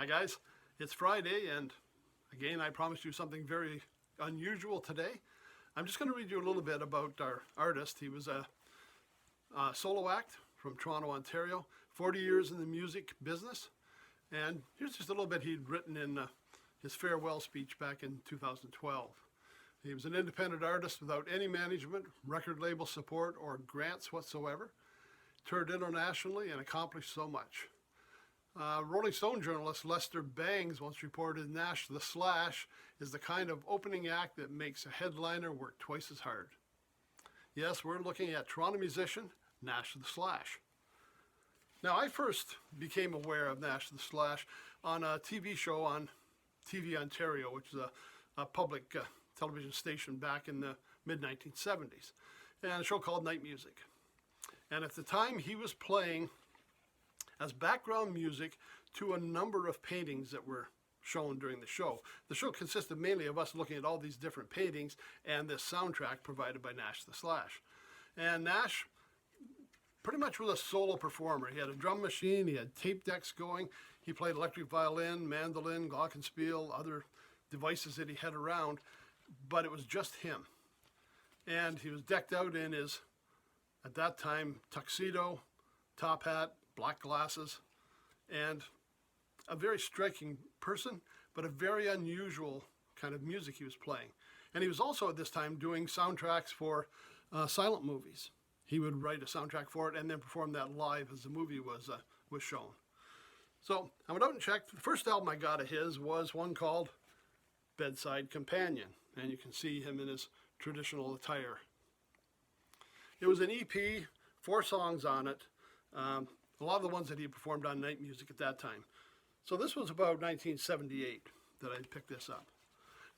Hi guys, it's Friday and again I promised you something very unusual today. I'm just going to read you a little bit about our artist. He was a solo act from Toronto, Ontario, 40 years in the music business, and here's just a little bit he'd written in his farewell speech back in 2012. He was an independent artist without any management, record label support, or grants whatsoever. Toured internationally and accomplished so much. Rolling Stone journalist Lester Bangs once reported Nash the Slash is the kind of opening act that makes a headliner work twice as hard. Yes, we're looking at Toronto musician Nash the Slash. Now, I first became aware of Nash the Slash on a TV show on TV Ontario, which is a public television station back in the mid-1970s, and a show called Night Music. And at the time, he was playing as background music to a number of paintings that were shown during the show. The show consisted mainly of us looking at all these different paintings and this soundtrack provided by Nash the Slash. And Nash pretty much was a solo performer. He had a drum machine, he had tape decks going, he played electric violin, mandolin, glockenspiel, other devices that he had around, but it was just him. And he was decked out in his, at that time, tuxedo, top hat, black glasses, and a very striking person, but a very unusual kind of music he was playing. And he was also at this time doing soundtracks for silent movies. He would write a soundtrack for it and then perform that live as the movie was shown. So I went out and checked. The first album I got of his was one called Bedside Companion, and you can see him in his traditional attire. It was an EP, 4 songs on it. A lot of the ones that he performed on Night Music at that time. So this was about 1978 that I picked this up.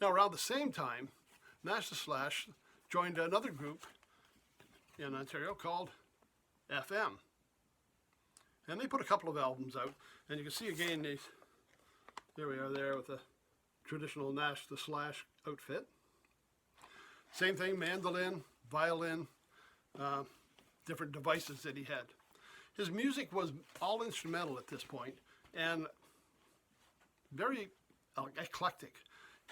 Now around the same time, Nash the Slash joined another group in Ontario called FM. And they put a couple of albums out. And you can see again, there we are there with the traditional Nash the Slash outfit. Same thing, mandolin, violin, different devices that he had. His music was all instrumental at this point and very eclectic.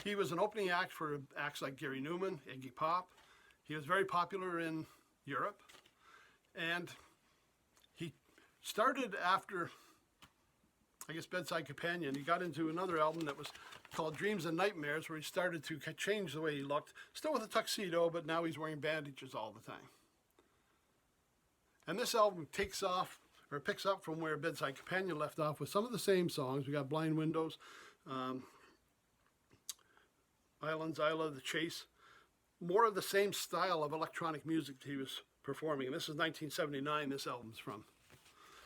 He was an opening act for acts like Gary Newman, Iggy Pop. He was very popular in Europe. And he started after, I guess, Bedside Companion. He got into another album that was called Dreams and Nightmares, where he started to change the way he looked. Still with a tuxedo, but now he's wearing bandages all the time. And this album picks up from where Bedside Companion left off with some of the same songs. We got Blind Windows, Islands, Isla, The Chase. More of the same style of electronic music that he was performing. And this is 1979, this album's from.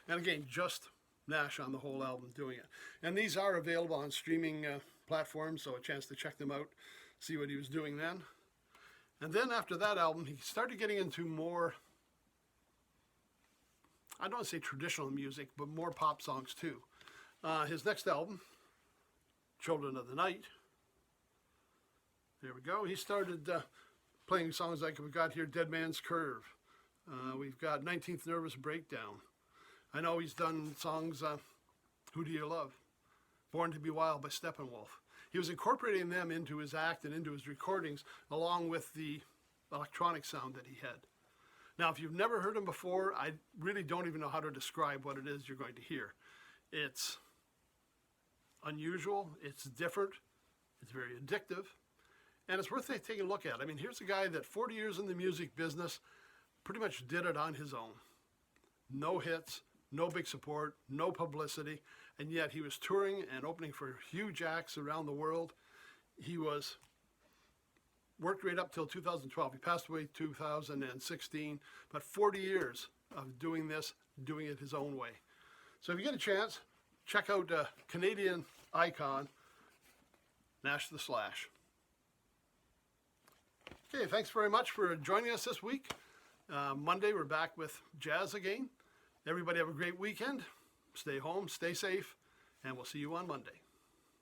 And again, just Nash on the whole album doing it. And these are available on streaming platforms, so a chance to check them out, see what he was doing then. And then after that album, he started getting into more, I don't want to say traditional music, but more pop songs too. His next album, Children of the Night, there we go. He started playing songs like we got here, Dead Man's Curve. We've got 19th Nervous Breakdown. I know he's done songs, Who Do You Love? Born to Be Wild by Steppenwolf. He was incorporating them into his act and into his recordings, along with the electronic sound that he had. Now, if you've never heard him before, I really don't even know how to describe what it is you're going to hear. It's unusual, it's different, it's very addictive, and it's worth taking a look at. I mean, here's a guy that 40 years in the music business pretty much did it on his own. No hits, no big support, no publicity, and yet he was touring and opening for huge acts around the world. He worked right up till 2012. He passed away 2016, but 40 years of doing this, doing it his own way. So if you get a chance, check out a Canadian icon, Nash the Slash. Okay, thanks very much for joining us this week. Monday, we're back with jazz again. Everybody have a great weekend. Stay home, stay safe, and we'll see you on Monday.